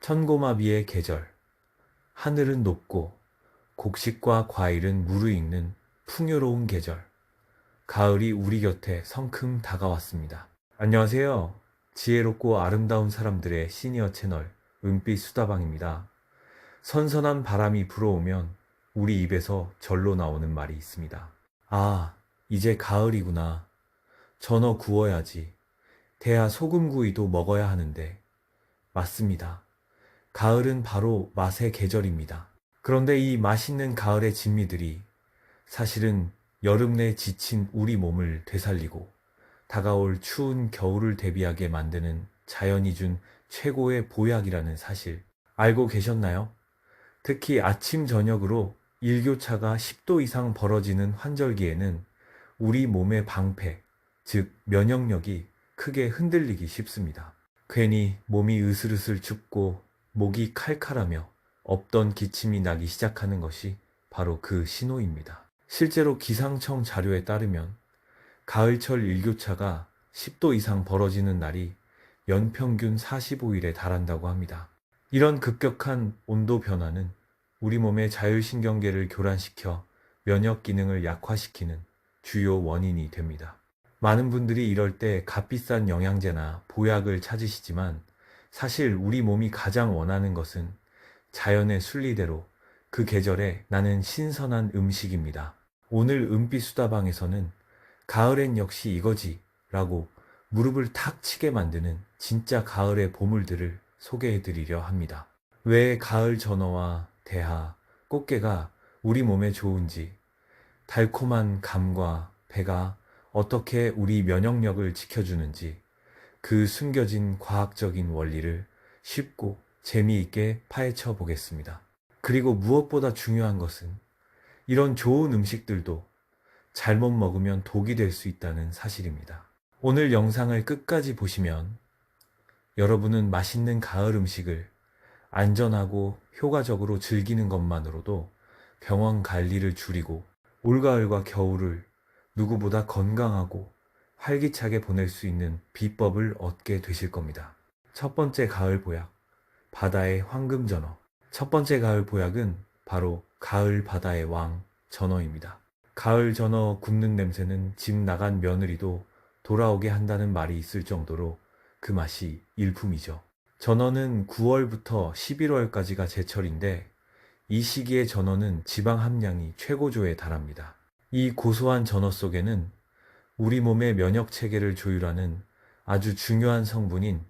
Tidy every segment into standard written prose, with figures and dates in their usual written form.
천고마비의 계절, 하늘은 높고 곡식과 과일은 무르익는 풍요로운 계절, 가을이 우리 곁에 성큼 다가왔습니다. 안녕하세요. 지혜롭고 아름다운 사람들의 시니어 채널 은빛 수다방입니다. 선선한 바람이 불어오면 우리 입에서 절로 나오는 말이 있습니다. 아, 이제 가을이구나. 전어 구워야지. 대하 소금구이도 먹어야 하는데. 맞습니다. 가을은 바로 맛의 계절입니다. 그런데 이 맛있는 가을의 진미들이 사실은 여름 내 지친 우리 몸을 되살리고 다가올 추운 겨울을 대비하게 만드는 자연이 준 최고의 보약이라는 사실 알고 계셨나요? 특히 아침 저녁으로 일교차가 10도 이상 벌어지는 환절기에는 우리 몸의 방패, 즉 면역력이 크게 흔들리기 쉽습니다. 괜히 몸이 으슬으슬 춥고 목이 칼칼하며 없던 기침이 나기 시작하는 것이 바로 그 신호입니다. 실제로 기상청 자료에 따르면 가을철 일교차가 10도 이상 벌어지는 날이 연평균 45일에 달한다고 합니다. 이런 급격한 온도 변화는 우리 몸의 자율신경계를 교란시켜 면역 기능을 약화시키는 주요 원인이 됩니다. 많은 분들이 이럴 때 값비싼 영양제나 보약을 찾으시지만 사실 우리 몸이 가장 원하는 것은 자연의 순리대로 그 계절에 나는 신선한 음식입니다. 오늘 은빛 수다방에서는 가을엔 역시 이거지 라고 무릎을 탁 치게 만드는 진짜 가을의 보물들을 소개해드리려 합니다. 왜 가을 전어와 대하, 꽃게가 우리 몸에 좋은지, 달콤한 감과 배가 어떻게 우리 면역력을 지켜주는지 그 숨겨진 과학적인 원리를 쉽고 재미있게 파헤쳐 보겠습니다. 그리고 무엇보다 중요한 것은 이런 좋은 음식들도 잘못 먹으면 독이 될 수 있다는 사실입니다. 오늘 영상을 끝까지 보시면 여러분은 맛있는 가을 음식을 안전하고 효과적으로 즐기는 것만으로도 병원 갈 일을 줄이고 올가을과 겨울을 누구보다 건강하고 활기차게 보낼 수 있는 비법을 얻게 되실 겁니다. 첫 번째 가을 보약, 바다의 황금 전어. 첫 번째 가을 보약은 바로 가을 바다의 왕, 전어입니다. 가을 전어 굽는 냄새는 집 나간 며느리도 돌아오게 한다는 말이 있을 정도로 그 맛이 일품이죠. 전어는 9월부터 11월까지가 제철인데 이 시기의 전어는 지방 함량이 최고조에 달합니다. 이 고소한 전어 속에는 우리 몸의 면역 체계를 조율하는 아주 중요한 성분인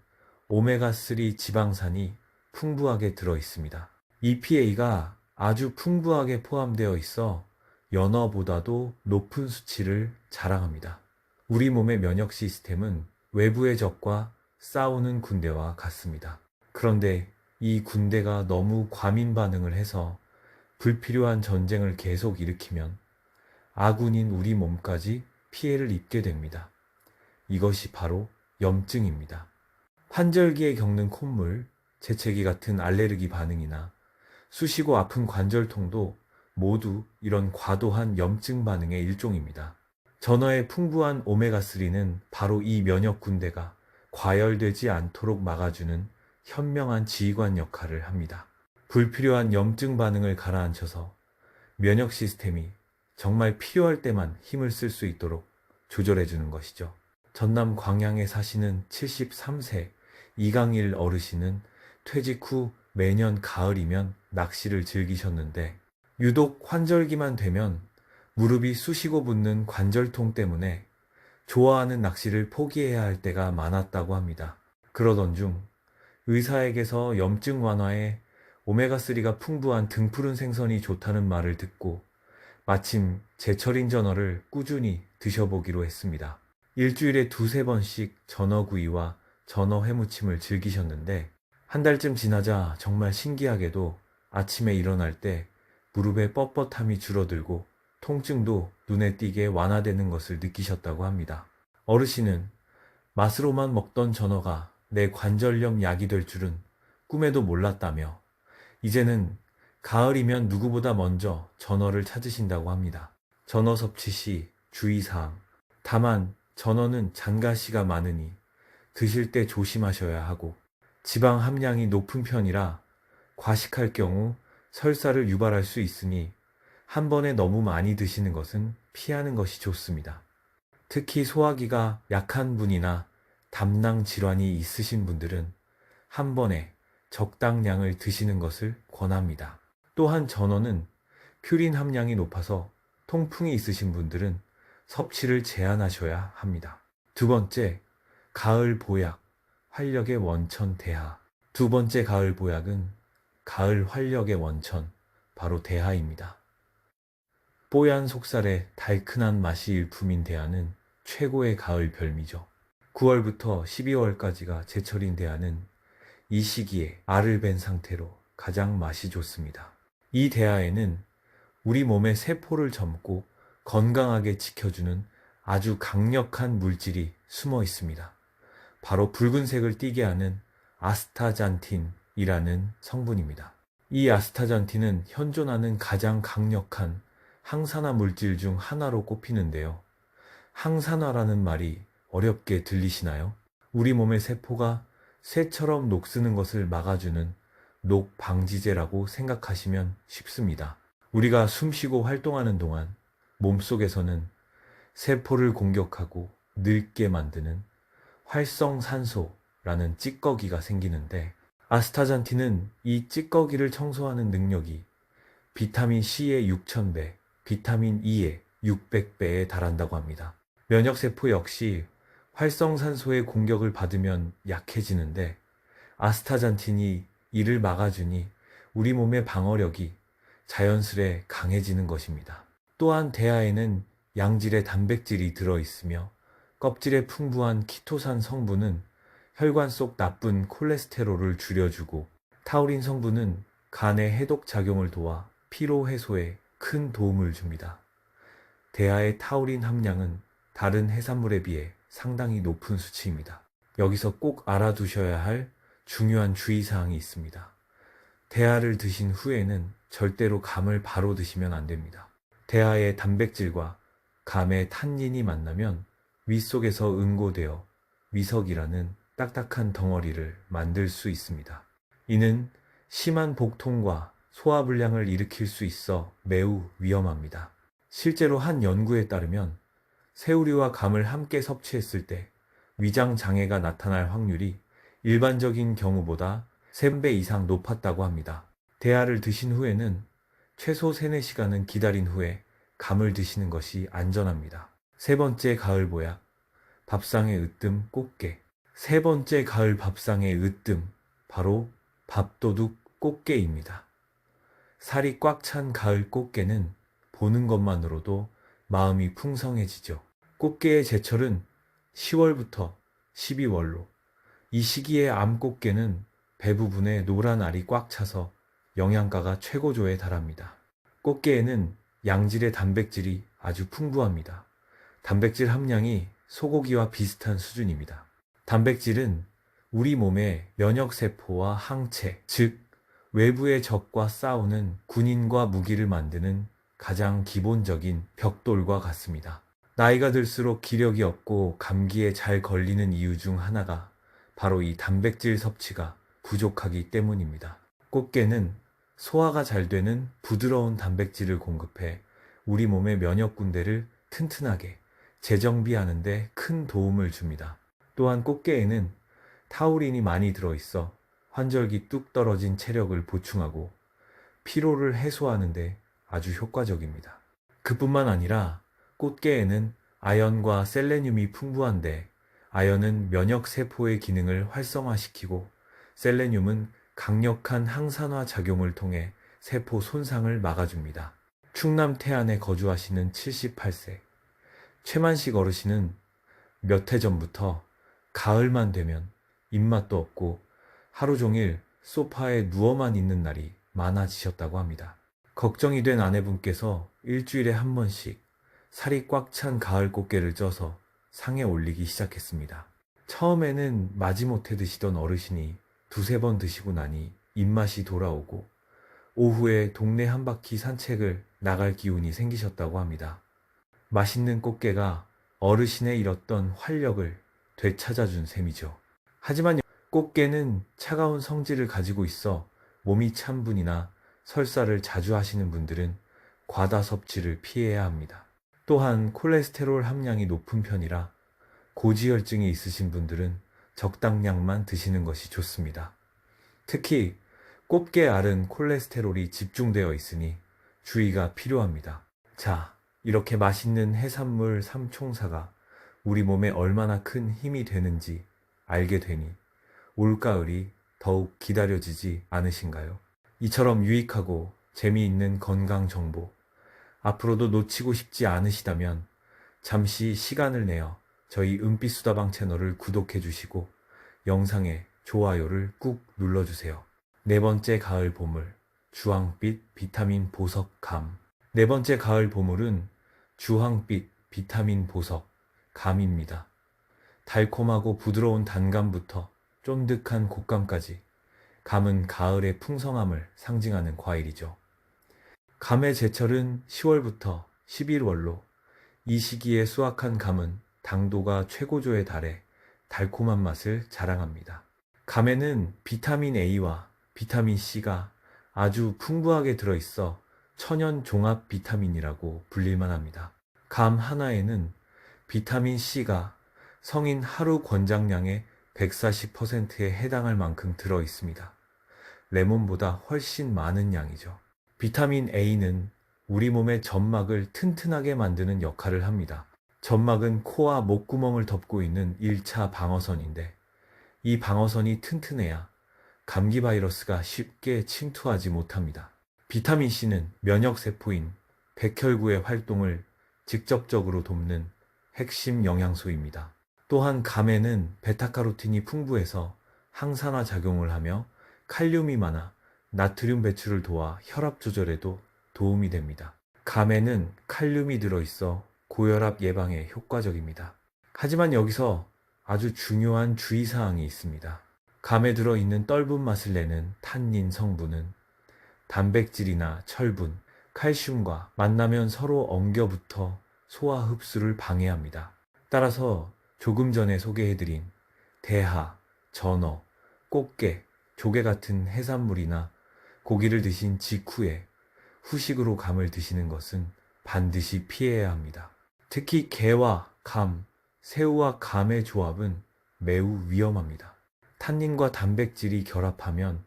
오메가3 지방산이 풍부하게 들어 있습니다. EPA가 아주 풍부하게 포함되어 있어 연어보다도 높은 수치를 자랑합니다. 우리 몸의 면역 시스템은 외부의 적과 싸우는 군대와 같습니다. 그런데 이 군대가 너무 과민 반응을 해서 불필요한 전쟁을 계속 일으키면 아군인 우리 몸까지 피해를 입게 됩니다. 이것이 바로 염증입니다. 환절기에 겪는 콧물, 재채기 같은 알레르기 반응이나 쑤시고 아픈 관절통도 모두 이런 과도한 염증 반응의 일종입니다. 전어의 풍부한 오메가3는 바로 이 면역 군대가 과열되지 않도록 막아주는 현명한 지휘관 역할을 합니다. 불필요한 염증 반응을 가라앉혀서 면역 시스템이 정말 필요할 때만 힘을 쓸 수 있도록 조절해주는 것이죠. 전남 광양에 사시는 73세 이강일 어르신은 퇴직 후 매년 가을이면 낚시를 즐기셨는데 유독 환절기만 되면 무릎이 쑤시고 붓는 관절통 때문에 좋아하는 낚시를 포기해야 할 때가 많았다고 합니다. 그러던 중 의사에게서 염증 완화에 오메가3가 풍부한 등푸른 생선이 좋다는 말을 듣고 마침 제철인 전어를 꾸준히 드셔보기로 했습니다. 일주일에 두세 번씩 전어구이와 전어 회무침을 즐기셨는데 한 달쯤 지나자 정말 신기하게도 아침에 일어날 때 무릎의 뻣뻣함이 줄어들고 통증도 눈에 띄게 완화되는 것을 느끼셨다고 합니다. 어르신은 맛으로만 먹던 전어가 내 관절염 약이 될 줄은 꿈에도 몰랐다며 이제는 가을이면 누구보다 먼저 전어를 찾으신다고 합니다. 전어 섭취 시 주의사항. 다만 전어는 잔가시가 많으니 드실 때 조심하셔야 하고 지방 함량이 높은 편이라 과식할 경우 설사를 유발할 수 있으니 한 번에 너무 많이 드시는 것은 피하는 것이 좋습니다. 특히 소화기가 약한 분이나 담낭 질환이 있으신 분들은 한 번에 적당량을 드시는 것을 권합니다. 또한 전어는 퓨린 함량이 높아서 통풍이 있으신 분들은 섭취를 제한하셔야 합니다. 두 번째, 가을 보약, 활력의 원천 대하. 두 번째 가을 보약은 가을 활력의 원천, 바로 대하입니다. 뽀얀 속살에 달큰한 맛이 일품인 대하는 최고의 가을 별미죠. 9월부터 12월까지가 제철인 대하는 이 시기에 알을 벤 상태로 가장 맛이 좋습니다. 이 대하에는 우리 몸의 세포를 젊고 건강하게 지켜주는 아주 강력한 물질이 숨어 있습니다. 바로 붉은색을 띠게 하는 아스타잔틴이라는 성분입니다. 이 아스타잔틴은 현존하는 가장 강력한 항산화 물질 중 하나로 꼽히는데요. 항산화라는 말이 어렵게 들리시나요? 우리 몸의 세포가 쇠처럼 녹쓰는 것을 막아주는 녹방지제라고 생각하시면 쉽습니다. 우리가 숨쉬고 활동하는 동안 몸속에서는 세포를 공격하고 늙게 만드는 활성산소라는 찌꺼기가 생기는데, 아스타잔틴은 이 찌꺼기를 청소하는 능력이 비타민 C의 6000배, 비타민 E의 600배에 달한다고 합니다. 면역세포 역시 활성산소의 공격을 받으면 약해지는데, 아스타잔틴이 이를 막아주니 우리 몸의 방어력이 자연스레 강해지는 것입니다. 또한 대하에는 양질의 단백질이 들어있으며 껍질에 풍부한 키토산 성분은 혈관 속 나쁜 콜레스테롤을 줄여주고, 타우린 성분은 간의 해독 작용을 도와 피로 해소에 큰 도움을 줍니다. 대하의 타우린 함량은 다른 해산물에 비해 상당히 높은 수치입니다. 여기서 꼭 알아두셔야 할 중요한 주의사항이 있습니다. 대하를 드신 후에는 절대로 감을 바로 드시면 안 됩니다. 대하의 단백질과 감의 탄닌이 만나면 위 속에서 응고되어 위석이라는 딱딱한 덩어리를 만들 수 있습니다. 이는 심한 복통과 소화불량을 일으킬 수 있어 매우 위험합니다. 실제로 한 연구에 따르면 새우류와 감을 함께 섭취했을 때 위장 장애가 나타날 확률이 일반적인 경우보다 3배 이상 높았다고 합니다. 대하를 드신 후에는 최소 3, 4시간은 기다린 후에 감을 드시는 것이 안전합니다. 세 번째 가을 보약, 밥상의 으뜸 꽃게. 세 번째 가을 밥상의 으뜸, 바로 밥도둑 꽃게입니다. 살이 꽉 찬 가을 꽃게는 보는 것만으로도 마음이 풍성해지죠. 꽃게의 제철은 10월부터 12월로, 이 시기에 암꽃게는 배 부분에 노란 알이 꽉 차서 영양가가 최고조에 달합니다. 꽃게에는 양질의 단백질이 아주 풍부합니다. 단백질 함량이 소고기와 비슷한 수준입니다. 단백질은 우리 몸의 면역세포와 항체, 즉 외부의 적과 싸우는 군인과 무기를 만드는 가장 기본적인 벽돌과 같습니다. 나이가 들수록 기력이 없고 감기에 잘 걸리는 이유 중 하나가 바로 이 단백질 섭취가 부족하기 때문입니다. 꽃게는 소화가 잘 되는 부드러운 단백질을 공급해 우리 몸의 면역군대를 튼튼하게 재정비하는 데 큰 도움을 줍니다. 또한 꽃게에는 타우린이 많이 들어있어 환절기 뚝 떨어진 체력을 보충하고 피로를 해소하는 데 아주 효과적입니다. 그뿐만 아니라 꽃게에는 아연과 셀레늄이 풍부한데, 아연은 면역세포의 기능을 활성화시키고 셀레늄은 강력한 항산화 작용을 통해 세포 손상을 막아줍니다. 충남 태안에 거주하시는 78세 최만식 어르신은 몇 해 전부터 가을만 되면 입맛도 없고 하루 종일 소파에 누워만 있는 날이 많아지셨다고 합니다. 걱정이 된 아내분께서 일주일에 한 번씩 살이 꽉 찬 가을 꽃게를 쪄서 상에 올리기 시작했습니다. 처음에는 마지못해 드시던 어르신이 두세 번 드시고 나니 입맛이 돌아오고 오후에 동네 한 바퀴 산책을 나갈 기운이 생기셨다고 합니다. 맛있는 꽃게가 어르신의 잃었던 활력을 되찾아준 셈이죠. 하지만 꽃게는 차가운 성질을 가지고 있어 몸이 찬 분이나 설사를 자주 하시는 분들은 과다 섭취를 피해야 합니다. 또한 콜레스테롤 함량이 높은 편이라 고지혈증이 있으신 분들은 적당량만 드시는 것이 좋습니다. 특히 꽃게 알은 콜레스테롤이 집중되어 있으니 주의가 필요합니다. 자, 이렇게 맛있는 해산물 삼총사가 우리 몸에 얼마나 큰 힘이 되는지 알게 되니 올가을이 더욱 기다려지지 않으신가요? 이처럼 유익하고 재미있는 건강 정보 앞으로도 놓치고 싶지 않으시다면 잠시 시간을 내어 저희 은빛수다방 채널을 구독해 주시고 영상에 좋아요를 꾹 눌러주세요. 네 번째 가을 보물, 주황빛 비타민 보석 감. 네 번째 가을 보물은 주황빛 비타민 보석 감입니다. 달콤하고 부드러운 단감부터 쫀득한 곶감까지 감은 가을의 풍성함을 상징하는 과일이죠. 감의 제철은 10월부터 11월로 이 시기에 수확한 감은 당도가 최고조에 달해 달콤한 맛을 자랑합니다. 감에는 비타민 A와 비타민 C가 아주 풍부하게 들어있어 천연 종합 비타민이라고 불릴만 합니다. 감 하나에는 비타민 C가 성인 하루 권장량의 140%에 해당할 만큼 들어 있습니다. 레몬보다 훨씬 많은 양이죠. 비타민 A는 우리 몸의 점막을 튼튼하게 만드는 역할을 합니다. 점막은 코와 목구멍을 덮고 있는 1차 방어선인데 이 방어선이 튼튼해야 감기 바이러스가 쉽게 침투하지 못합니다. 비타민 C는 면역세포인 백혈구의 활동을 직접적으로 돕는 핵심 영양소입니다. 또한 감에는 베타카로틴이 풍부해서 항산화 작용을 하며 칼륨이 많아 나트륨 배출을 도와 혈압 조절에도 도움이 됩니다. 감에는 칼륨이 들어있어 고혈압 예방에 효과적입니다. 하지만 여기서 아주 중요한 주의사항이 있습니다. 감에 들어있는 떫은 맛을 내는 탄닌 성분은 단백질이나 철분, 칼슘과 만나면 서로 엉겨붙어 소화 흡수를 방해합니다. 따라서 조금 전에 소개해드린 대하, 전어, 꽃게, 조개 같은 해산물이나 고기를 드신 직후에 후식으로 감을 드시는 것은 반드시 피해야 합니다. 특히 게와 감, 새우와 감의 조합은 매우 위험합니다. 탄닌과 단백질이 결합하면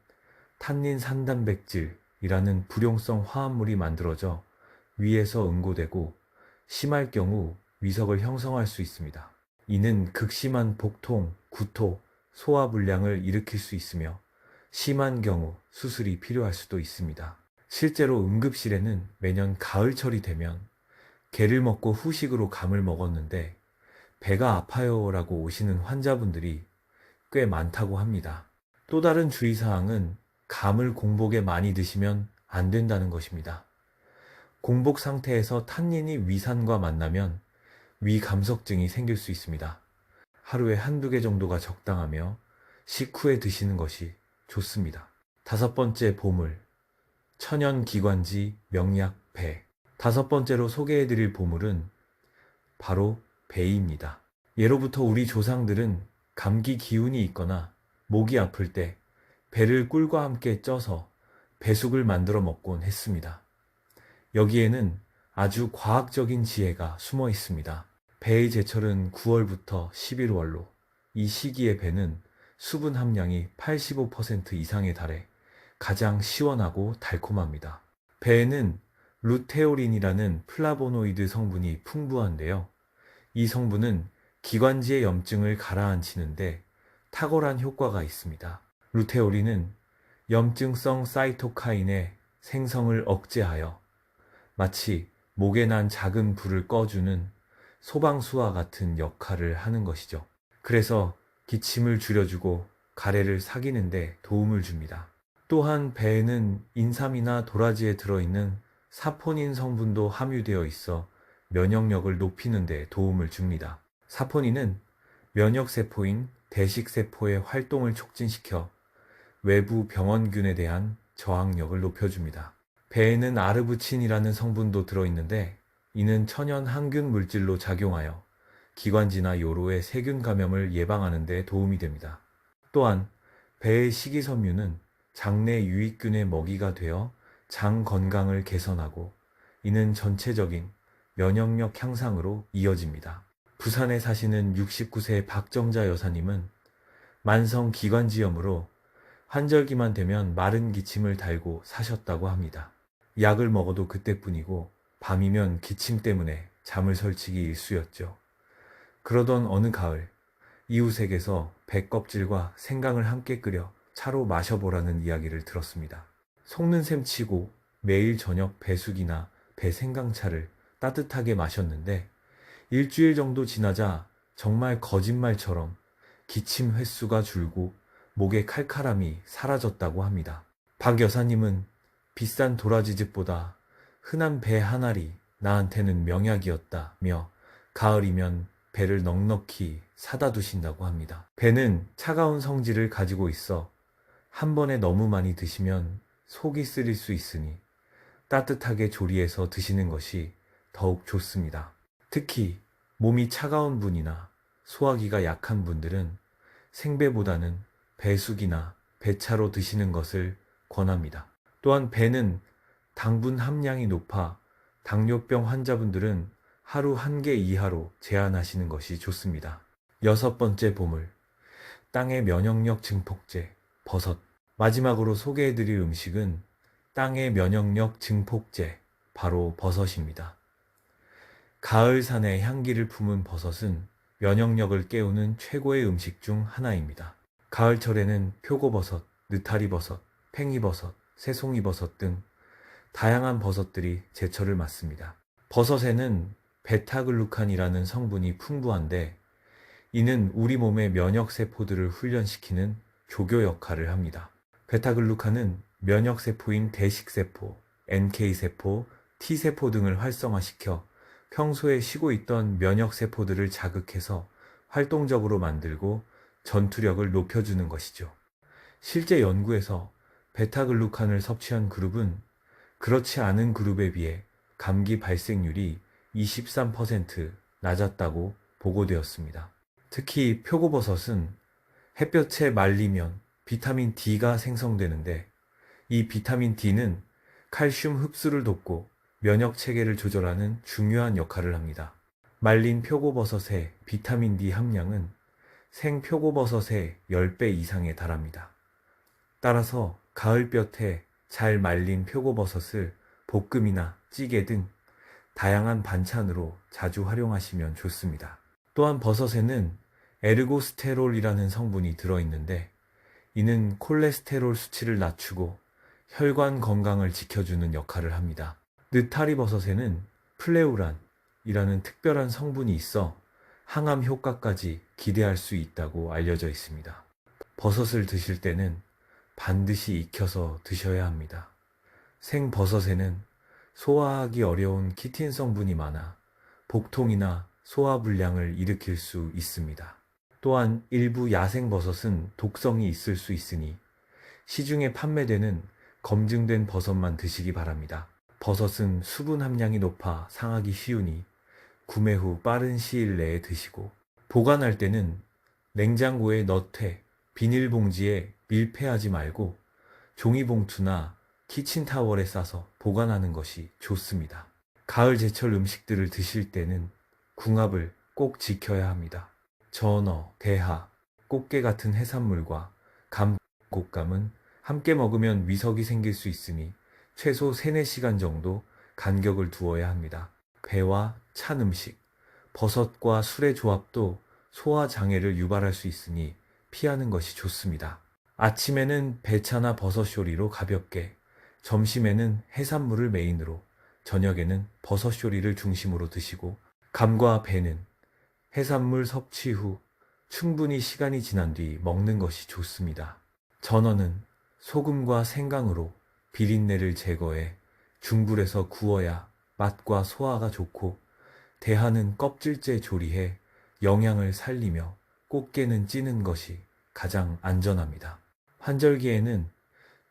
탄닌 산단백질이라는 불용성 화합물이 만들어져 위에서 응고되고 심할 경우 위석을 형성할 수 있습니다. 이는 극심한 복통, 구토, 소화불량을 일으킬 수 있으며 심한 경우 수술이 필요할 수도 있습니다. 실제로 응급실에는 매년 가을철이 되면 게를 먹고 후식으로 감을 먹었는데 배가 아파요 라고 오시는 환자분들이 꽤 많다고 합니다. 또 다른 주의사항은 감을 공복에 많이 드시면 안 된다는 것입니다. 공복 상태에서 탄닌이 위산과 만나면 위 감석증이 생길 수 있습니다. 하루에 한두 개 정도가 적당하며 식후에 드시는 것이 좋습니다. 다섯 번째 보물, 천연기관지 명약 배. 다섯 번째로 소개해드릴 보물은 바로 배입니다. 예로부터 우리 조상들은 감기 기운이 있거나 목이 아플 때 배를 꿀과 함께 쪄서 배숙을 만들어 먹곤 했습니다. 여기에는 아주 과학적인 지혜가 숨어 있습니다. 배의 제철은 9월부터 11월로 이 시기의 배는 수분 함량이 85% 이상에 달해 가장 시원하고 달콤합니다. 배에는 루테오린이라는 플라보노이드 성분이 풍부한데요. 이 성분은 기관지의 염증을 가라앉히는데 탁월한 효과가 있습니다. 루테오린은 염증성 사이토카인의 생성을 억제하여 마치 목에 난 작은 불을 꺼주는 소방수와 같은 역할을 하는 것이죠. 그래서 기침을 줄여주고 가래를 삭이는데 도움을 줍니다. 또한 배에는 인삼이나 도라지에 들어있는 사포닌 성분도 함유되어 있어 면역력을 높이는 데 도움을 줍니다. 사포닌은 면역세포인 대식세포의 활동을 촉진시켜 외부 병원균에 대한 저항력을 높여줍니다. 배에는 아르부친이라는 성분도 들어있는데 이는 천연 항균 물질로 작용하여 기관지나 요로의 세균 감염을 예방하는 데 도움이 됩니다. 또한 배의 식이섬유는 장내 유익균의 먹이가 되어 장 건강을 개선하고 이는 전체적인 면역력 향상으로 이어집니다. 부산에 사시는 69세 박정자 여사님은 만성 기관지염으로 환절기만 되면 마른 기침을 달고 사셨다고 합니다. 약을 먹어도 그때뿐이고 밤이면 기침 때문에 잠을 설치기 일쑤였죠. 그러던 어느 가을 이웃에게서 배 껍질과 생강을 함께 끓여 차로 마셔보라는 이야기를 들었습니다. 속는 셈 치고 매일 저녁 배숙이나 배생강차를 따뜻하게 마셨는데 일주일 정도 지나자 정말 거짓말처럼 기침 횟수가 줄고 목의 칼칼함이 사라졌다고 합니다. 박 여사님은 비싼 도라지즙보다 흔한 배 한 알이 나한테는 명약이었다며 가을이면 배를 넉넉히 사다 두신다고 합니다. 배는 차가운 성질을 가지고 있어 한 번에 너무 많이 드시면 속이 쓰릴 수 있으니 따뜻하게 조리해서 드시는 것이 더욱 좋습니다. 특히 몸이 차가운 분이나 소화기가 약한 분들은 생배보다는 배숙이나 배차로 드시는 것을 권합니다. 또한 배는 당분 함량이 높아 당뇨병 환자분들은 하루 1개 이하로 제한하시는 것이 좋습니다. 6번째 보물, 땅의 면역력 증폭제, 버섯. 마지막으로 소개해드릴 음식은 땅의 면역력 증폭제, 바로 버섯입니다. 가을산의 향기를 품은 버섯은 면역력을 깨우는 최고의 음식 중 하나입니다. 가을철에는 표고버섯, 느타리버섯, 팽이버섯, 새송이버섯 등 다양한 버섯들이 제철을 맞습니다. 버섯에는 베타글루칸이라는 성분이 풍부한데 이는 우리 몸의 면역세포들을 훈련시키는 조교 역할을 합니다. 베타글루칸은 면역세포인 대식세포, NK세포, T세포 등을 활성화시켜 평소에 쉬고 있던 면역세포들을 자극해서 활동적으로 만들고 전투력을 높여주는 것이죠. 실제 연구에서 베타글루칸을 섭취한 그룹은 그렇지 않은 그룹에 비해 감기 발생률이 23% 낮았다고 보고되었습니다. 특히 표고버섯은 햇볕에 말리면 비타민 D가 생성되는데 이 비타민 D는 칼슘 흡수를 돕고 면역 체계를 조절하는 중요한 역할을 합니다. 말린 표고버섯의 비타민 D 함량은 생 표고버섯의 10배 이상에 달합니다. 따라서 가을볕에 잘 말린 표고버섯을 볶음이나 찌개 등 다양한 반찬으로 자주 활용하시면 좋습니다. 또한 버섯에는 에르고스테롤이라는 성분이 들어있는데 이는 콜레스테롤 수치를 낮추고 혈관 건강을 지켜주는 역할을 합니다. 느타리 버섯에는 플레우란이라는 특별한 성분이 있어 항암 효과까지 기대할 수 있다고 알려져 있습니다. 버섯을 드실 때는 반드시 익혀서 드셔야 합니다. 생버섯에는 소화하기 어려운 키틴 성분이 많아 복통이나 소화불량을 일으킬 수 있습니다. 또한 일부 야생버섯은 독성이 있을 수 있으니 시중에 판매되는 검증된 버섯만 드시기 바랍니다. 버섯은 수분 함량이 높아 상하기 쉬우니 구매 후 빠른 시일 내에 드시고 보관할 때는 냉장고에 넣되 비닐봉지에 밀폐하지 말고 종이봉투나 키친타월에 싸서 보관하는 것이 좋습니다. 가을 제철 음식들을 드실 때는 궁합을 꼭 지켜야 합니다. 전어, 대하, 꽃게 같은 해산물과 감, 곶감은 함께 먹으면 위석이 생길 수 있으니 최소 3-4시간 정도 간격을 두어야 합니다. 배와 찬 음식, 버섯과 술의 조합도 소화 장애를 유발할 수 있으니 피하는 것이 좋습니다. 아침에는 배차나 버섯 쇼리로 가볍게, 점심에는 해산물을 메인으로, 저녁에는 버섯 쇼리를 중심으로 드시고 감과 배는 해산물 섭취 후 충분히 시간이 지난 뒤 먹는 것이 좋습니다. 전어는 소금과 생강으로 비린내를 제거해 중불에서 구워야 맛과 소화가 좋고 대하는 껍질째 조리해 영양을 살리며 꽃게는 찌는 것이 가장 안전합니다. 환절기에는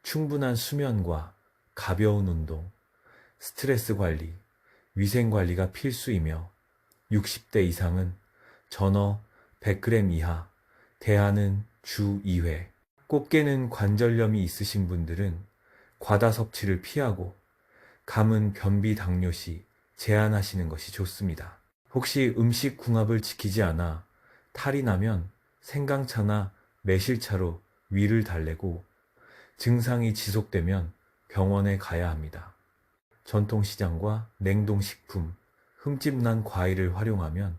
충분한 수면과 가벼운 운동, 스트레스 관리, 위생 관리가 필수이며 60대 이상은 전어 100g 이하, 대하는 주 2회, 꽃게는 관절염이 있으신 분들은 과다 섭취를 피하고 감은 변비 당뇨 시 제한하시는 것이 좋습니다. 혹시 음식 궁합을 지키지 않아 탈이 나면 생강차나 매실차로 위를 달래고 증상이 지속되면 병원에 가야 합니다. 전통시장과 냉동식품, 흠집난 과일을 활용하면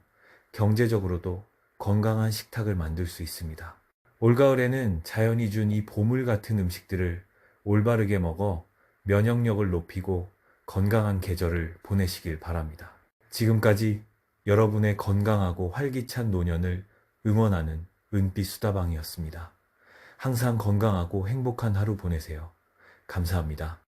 경제적으로도 건강한 식탁을 만들 수 있습니다. 올가을에는 자연이 준 이 보물 같은 음식들을 올바르게 먹어 면역력을 높이고 건강한 계절을 보내시길 바랍니다. 지금까지 여러분의 건강하고 활기찬 노년을 응원하는 은빛 수다방이었습니다. 항상 건강하고 행복한 하루 보내세요. 감사합니다.